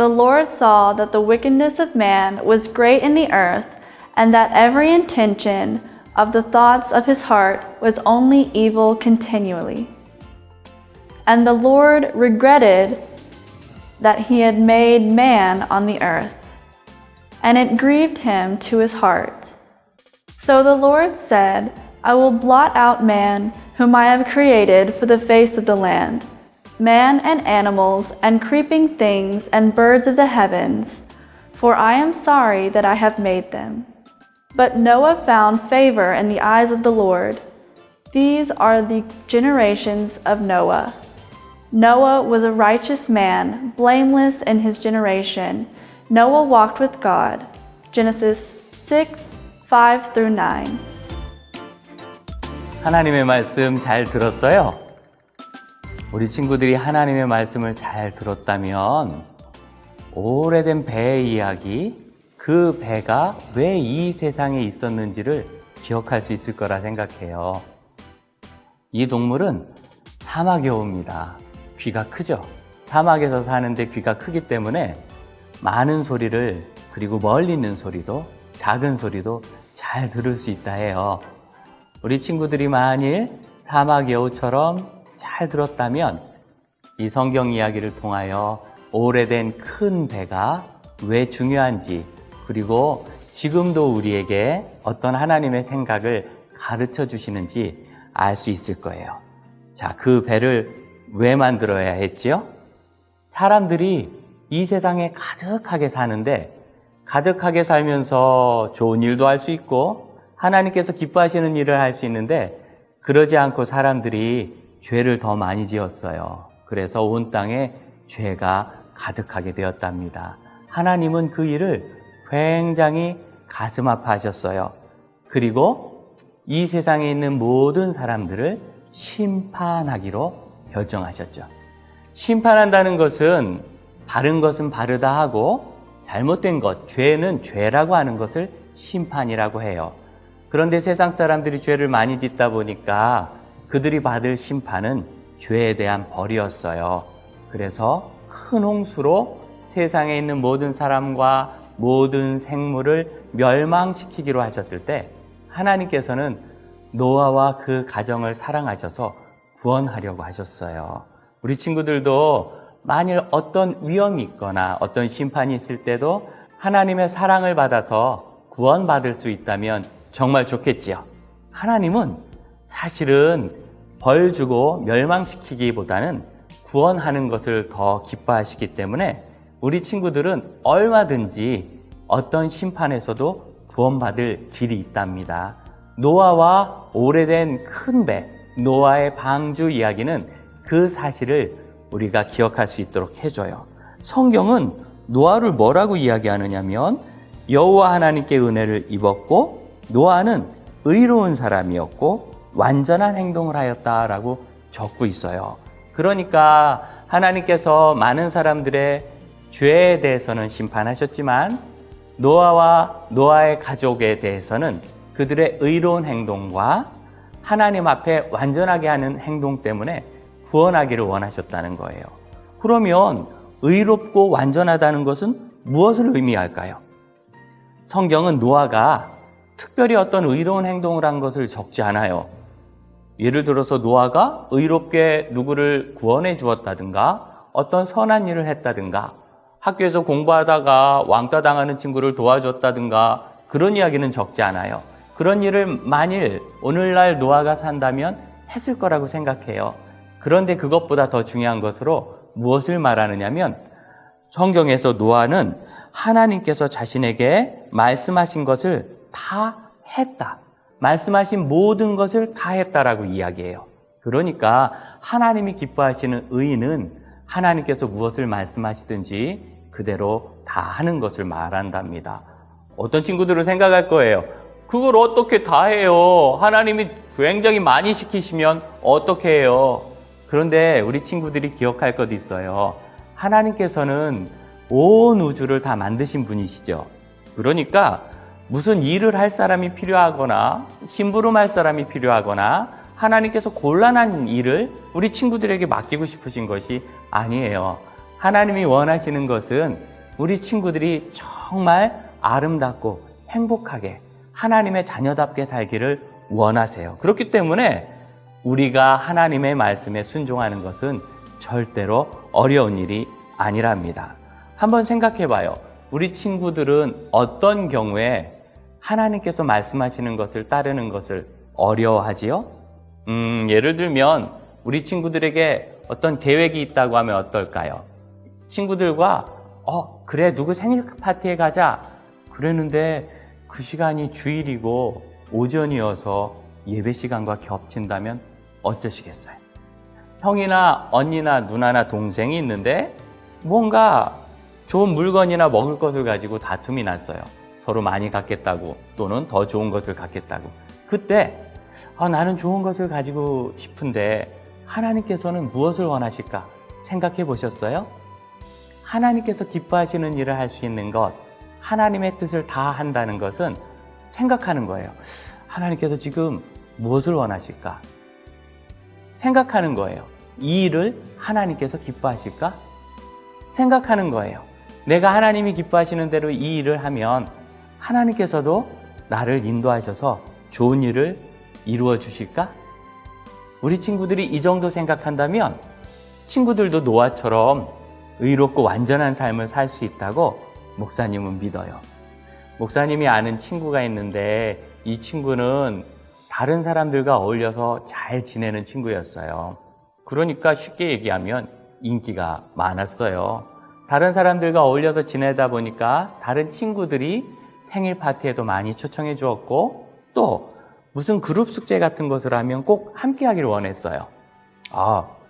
The Lord saw that the wickedness of man was great in the earth, and that every intention of the thoughts of his heart was only evil continually. And the Lord regretted that he had made man on the earth, and it grieved him to his heart. So the Lord said, I will blot out man, whom I have created for the face of the land, man and animals and creeping things and birds of the heavens, for I am sorry that I have made them. But Noah found favor in the eyes of the Lord. These are the generations of Noah. Noah was a righteous man, blameless in his generation. Noah walked with God. Genesis 6, 5 through 9. 하나님의 말씀 잘 들었어요? 우리 친구들이 하나님의 말씀을 잘 들었다면 오래된 배의 이야기, 그 배가 왜 이 세상에 있었는지를 기억할 수 있을 거라 생각해요. 이 동물은 사막에 옵니다. 귀가 크죠? 사막에서 사는데 귀가 크기 때문에 많은 소리를, 그리고 멀리 있는 소리도, 작은 소리도 잘 들을 수 있다 해요. 우리 친구들이 만일 사막 여우처럼 잘 들었다면 이 성경 이야기를 통하여 오래된 큰 배가 왜 중요한지, 그리고 지금도 우리에게 어떤 하나님의 생각을 가르쳐 주시는지 알 수 있을 거예요. 자, 그 배를 왜 만들어야 했죠? 사람들이 이 세상에 가득하게 사는데, 가득하게 살면서 좋은 일도 할 수 있고 하나님께서 기뻐하시는 일을 할 수 있는데, 그러지 않고 사람들이 죄를 더 많이 지었어요. 그래서 온 땅에 죄가 가득하게 되었답니다. 하나님은 그 일을 굉장히 가슴 아파하셨어요. 그리고 이 세상에 있는 모든 사람들을 심판하기로 결정하셨죠. 심판한다는 것은 바른 것은 바르다 하고 잘못된 것, 죄는 죄라고 하는 것을 심판이라고 해요. 그런데 세상 사람들이 죄를 많이 짓다 보니까 그들이 받을 심판은 죄에 대한 벌이었어요. 그래서 큰 홍수로 세상에 있는 모든 사람과 모든 생물을 멸망시키기로 하셨을 때 하나님께서는 노아와 그 가정을 사랑하셔서 구원하려고 하셨어요. 우리 친구들도 만일 어떤 위험이 있거나 어떤 심판이 있을 때도 하나님의 사랑을 받아서 구원받을 수 있다면 정말 좋겠지요. 하나님은 사실은 벌 주고 멸망시키기보다는 구원하는 것을 더 기뻐하시기 때문에 우리 친구들은 얼마든지 어떤 심판에서도 구원받을 길이 있답니다. 노아와 오래된 큰 배, 노아의 방주 이야기는 그 사실을 우리가 기억할 수 있도록 해줘요. 성경은 노아를 뭐라고 이야기하느냐면 여호와 하나님께 은혜를 입었고 노아는 의로운 사람이었고 완전한 행동을 하였다라고 적고 있어요. 그러니까 하나님께서 많은 사람들의 죄에 대해서는 심판하셨지만 노아와 노아의 가족에 대해서는 그들의 의로운 행동과 하나님 앞에 완전하게 하는 행동 때문에 구원하기를 원하셨다는 거예요. 그러면 의롭고 완전하다는 것은 무엇을 의미할까요? 성경은 노아가 특별히 어떤 의로운 행동을 한 것을 적지 않아요. 예를 들어서 노아가 의롭게 누구를 구원해 주었다든가 어떤 선한 일을 했다든가 학교에서 공부하다가 왕따 당하는 친구를 도와줬다든가 그런 이야기는 적지 않아요. 그런 일을 만일 오늘날 노아가 산다면 했을 거라고 생각해요. 그런데 그것보다 더 중요한 것으로 무엇을 말하느냐면 성경에서 노아는 하나님께서 자신에게 말씀하신 것을 다 했다. 말씀하신 모든 것을 다 했다라고 이야기해요. 그러니까 하나님이 기뻐하시는 의인은 하나님께서 무엇을 말씀하시든지 그대로 다 하는 것을 말한답니다. 어떤 친구들은 생각할 거예요. 그걸 어떻게 다 해요? 하나님이 굉장히 많이 시키시면 어떻게 해요? 그런데 우리 친구들이 기억할 것 있어요. 하나님께서는 온 우주를 다 만드신 분이시죠. 그러니까 무슨 일을 할 사람이 필요하거나 심부름할 사람이 필요하거나 하나님께서 곤란한 일을 우리 친구들에게 맡기고 싶으신 것이 아니에요. 하나님이 원하시는 것은 우리 친구들이 정말 아름답고 행복하게 하나님의 자녀답게 살기를 원하세요. 그렇기 때문에 우리가 하나님의 말씀에 순종하는 것은 절대로 어려운 일이 아니랍니다. 한번 생각해 봐요. 우리 친구들은 어떤 경우에 하나님께서 말씀하시는 것을 따르는 것을 어려워하지요? 예를 들면 우리 친구들에게 어떤 계획이 있다고 하면 어떨까요? 친구들과 그래, 누구 생일 파티에 가자 그랬는데 그 시간이 주일이고 오전이어서 예배 시간과 겹친다면 어쩌시겠어요? 형이나 언니나 누나나 동생이 있는데 뭔가 좋은 물건이나 먹을 것을 가지고 다툼이 났어요. 서로 많이 갖겠다고 또는 더 좋은 것을 갖겠다고. 그때 나는 좋은 것을 가지고 싶은데 하나님께서는 무엇을 원하실까 생각해 보셨어요? 하나님께서 기뻐하시는 일을 할 수 있는 것, 하나님의 뜻을 다 한다는 것은 생각하는 거예요. 하나님께서 지금 무엇을 원하실까? 생각하는 거예요. 이 일을 하나님께서 기뻐하실까? 생각하는 거예요. 내가 하나님이 기뻐하시는 대로 이 일을 하면 하나님께서도 나를 인도하셔서 좋은 일을 이루어 주실까? 우리 친구들이 이 정도 생각한다면 친구들도 노아처럼 의롭고 완전한 삶을 살 수 있다고 목사님은 믿어요. 목사님이 아는 친구가 있는데 이 친구는 다른 사람들과 어울려서 잘 지내는 친구였어요. 그러니까 쉽게 얘기하면 인기가 많았어요. 다른 사람들과 어울려서 지내다 보니까 다른 친구들이 생일 파티에도 많이 초청해 주었고 또 무슨 그룹 숙제 같은 것을 하면 꼭 함께 하기를 원했어요.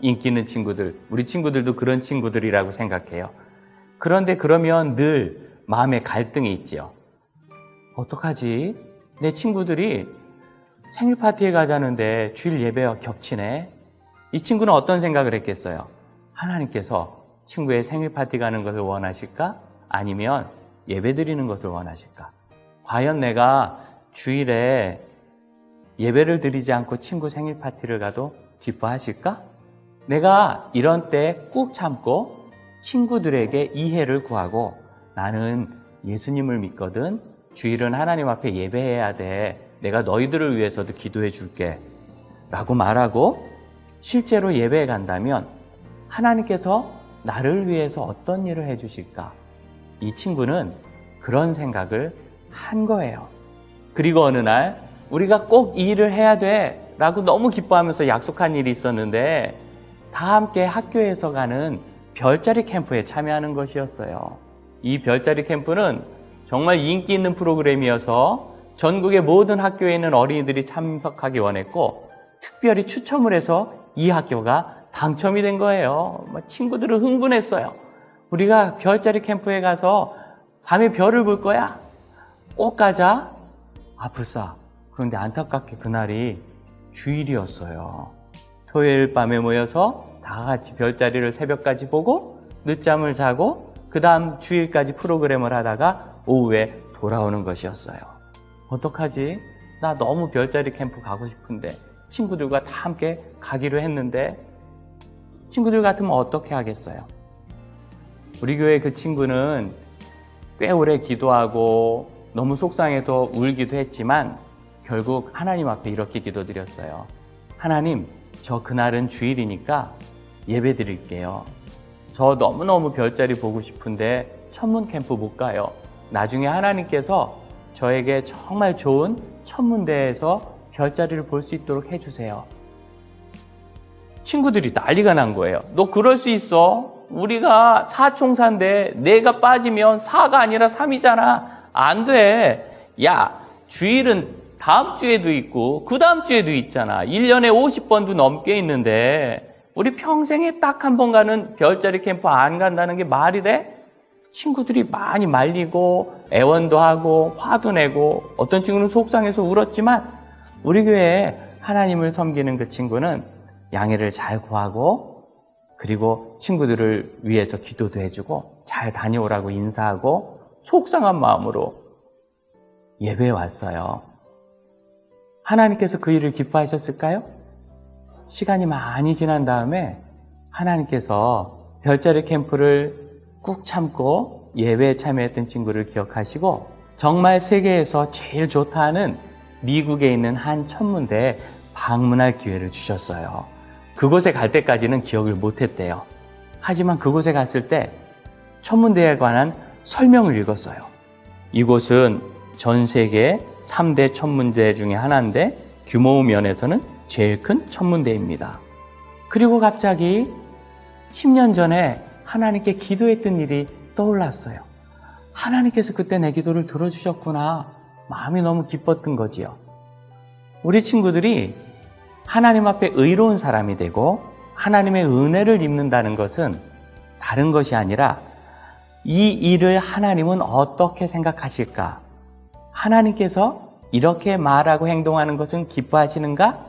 인기 있는 친구들, 우리 친구들도 그런 친구들이라고 생각해요. 그런데 그러면 늘 마음에 갈등이 있지요. 어떡하지? 내 친구들이 생일 파티에 가자는데 주일 예배와 겹치네. 이 친구는 어떤 생각을 했겠어요? 하나님께서 친구의 생일 파티 가는 것을 원하실까? 아니면 예배 드리는 것을 원하실까? 과연 내가 주일에 예배를 드리지 않고 친구 생일 파티를 가도 기뻐하실까? 내가 이런 때 꾹 참고 친구들에게 이해를 구하고 나는 예수님을 믿거든. 주일은 하나님 앞에 예배해야 돼. 내가 너희들을 위해서도 기도해 줄게. 라고 말하고 실제로 예배에 간다면 하나님께서 나를 위해서 어떤 일을 해 주실까? 이 친구는 그런 생각을 한 거예요. 그리고 어느 날 우리가 꼭 이 일을 해야 돼 라고 너무 기뻐하면서 약속한 일이 있었는데 다 함께 학교에서 가는 별자리 캠프에 참여하는 것이었어요. 이 별자리 캠프는 정말 인기 있는 프로그램이어서 전국의 모든 학교에 있는 어린이들이 참석하기 원했고 특별히 추첨을 해서 이 학교가 당첨이 된 거예요. 친구들은 흥분했어요. 우리가 별자리 캠프에 가서 밤에 별을 볼 거야. 꼭 가자. 불싸. 그런데 안타깝게 그날이 주일이었어요. 토요일 밤에 모여서 다 같이 별자리를 새벽까지 보고 늦잠을 자고 그 다음 주일까지 프로그램을 하다가 오후에 돌아오는 것이었어요. 어떡하지? 나 너무 별자리 캠프 가고 싶은데 친구들과 다 함께 가기로 했는데 친구들 같으면 어떻게 하겠어요? 우리 교회 그 친구는 꽤 오래 기도하고 너무 속상해서 울기도 했지만 결국 하나님 앞에 이렇게 기도드렸어요. 하나님, 저 그날은 주일이니까 예배 드릴게요. 저 너무너무 별자리 보고 싶은데 천문 캠프 못 가요. 나중에 하나님께서 저에게 정말 좋은 천문대에서 별자리를 볼 수 있도록 해주세요. 친구들이 난리가 난 거예요. 너 그럴 수 있어? 우리가 4총사인데 내가 빠지면 4가 아니라 3이잖아. 안 돼. 야, 주일은 다음 주에도 있고 그 다음 주에도 있잖아. 1년에 50번도 넘게 있는데 우리 평생에 딱 한 번 가는 별자리 캠프 안 간다는 게 말이 돼? 친구들이 많이 말리고 애원도 하고 화도 내고 어떤 친구는 속상해서 울었지만 우리 교회에 하나님을 섬기는 그 친구는 양해를 잘 구하고 그리고 친구들을 위해서 기도도 해주고 잘 다녀오라고 인사하고 속상한 마음으로 예배에 왔어요. 하나님께서 그 일을 기뻐하셨을까요? 시간이 많이 지난 다음에 하나님께서 별자리 캠프를 꾹 참고 예배에 참여했던 친구를 기억하시고 정말 세계에서 제일 좋다는 미국에 있는 한 천문대에 방문할 기회를 주셨어요. 그곳에 갈 때까지는 기억을 못했대요. 하지만 그곳에 갔을 때 천문대에 관한 설명을 읽었어요. 이곳은 전 세계 3대 천문대 중에 하나인데 규모 면에서는 제일 큰 천문대입니다. 그리고 갑자기 10년 전에 하나님께 기도했던 일이 떠올랐어요. 하나님께서 그때 내 기도를 들어주셨구나. 마음이 너무 기뻤던 거지요. 우리 친구들이 하나님 앞에 의로운 사람이 되고 하나님의 은혜를 입는다는 것은 다른 것이 아니라 이 일을 하나님은 어떻게 생각하실까? 하나님께서 이렇게 말하고 행동하는 것은 기뻐하시는가?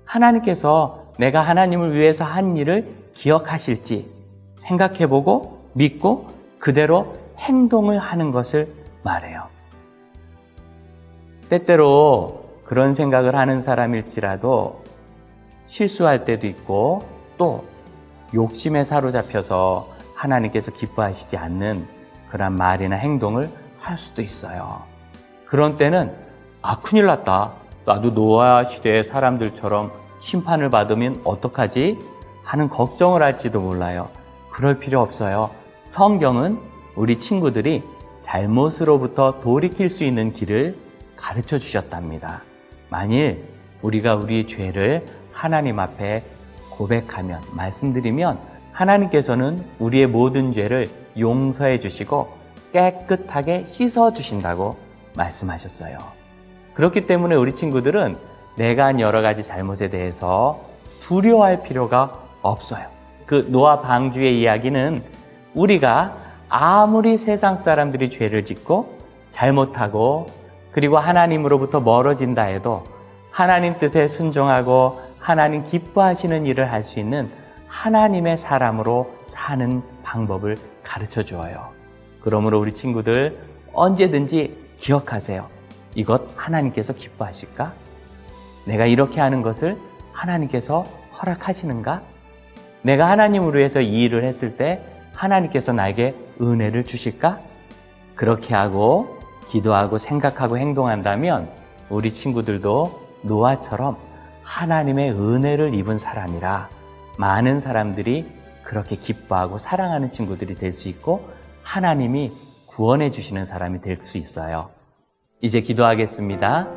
하나님께서 내가 하나님을 위해서 한 일을 기억하실지 생각해보고 믿고 그대로 행동을 하는 것을 말해요. 때때로 그런 생각을 하는 사람일지라도 실수할 때도 있고 또 욕심에 사로잡혀서 하나님께서 기뻐하시지 않는 그런 말이나 행동을 할 수도 있어요. 그런 때는 큰일 났다. 나도 노아 시대의 사람들처럼 심판을 받으면 어떡하지? 하는 걱정을 할지도 몰라요. 그럴 필요 없어요. 성경은 우리 친구들이 잘못으로부터 돌이킬 수 있는 길을 가르쳐 주셨답니다. 만일 우리가 우리의 죄를 하나님 앞에 고백하면, 말씀드리면 하나님께서는 우리의 모든 죄를 용서해 주시고 깨끗하게 씻어 주신다고 말씀하셨어요. 그렇기 때문에 우리 친구들은 내가 한 여러 가지 잘못에 대해서 두려워할 필요가 없어요. 그 노아 방주의 이야기는 우리가 아무리 세상 사람들이 죄를 짓고 잘못하고 그리고 하나님으로부터 멀어진다 해도 하나님 뜻에 순종하고 하나님 기뻐하시는 일을 할 수 있는 하나님의 사람으로 사는 방법을 가르쳐 주어요. 그러므로 우리 친구들 언제든지 기억하세요. 이것 하나님께서 기뻐하실까? 내가 이렇게 하는 것을 하나님께서 허락하시는가? 내가 하나님을 위해서 이 일을 했을 때 하나님께서 나에게 은혜를 주실까? 그렇게 하고 기도하고 생각하고 행동한다면 우리 친구들도 노아처럼 하나님의 은혜를 입은 사람이라 많은 사람들이 그렇게 기뻐하고 사랑하는 친구들이 될 수 있고 하나님이 구원해 주시는 사람이 될 수 있어요. 이제 기도하겠습니다.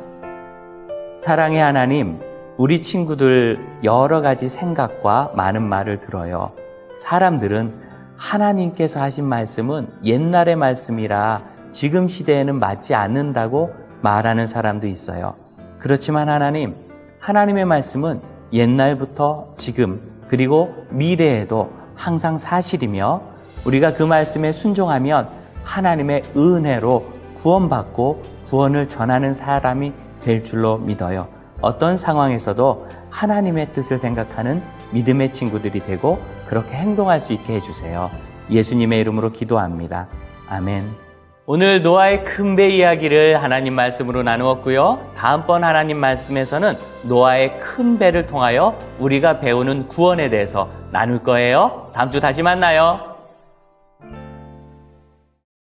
사랑의 하나님, 우리 친구들 여러 가지 생각과 많은 말을 들어요. 사람들은 하나님께서 하신 말씀은 옛날의 말씀이라 지금 시대에는 맞지 않는다고 말하는 사람도 있어요. 그렇지만 하나님, 하나님의 말씀은 옛날부터 지금 그리고 미래에도 항상 사실이며 우리가 그 말씀에 순종하면 하나님의 은혜로 구원받고 구원을 전하는 사람이 될 줄로 믿어요. 어떤 상황에서도 하나님의 뜻을 생각하는 믿음의 친구들이 되고 그렇게 행동할 수 있게 해주세요. 예수님의 이름으로 기도합니다. 아멘. 오늘 노아의 큰 배 이야기를 하나님 말씀으로 나누었고요. 다음번 하나님 말씀에서는 노아의 큰 배를 통하여 우리가 배우는 구원에 대해서 나눌 거예요. 다음 주 다시 만나요.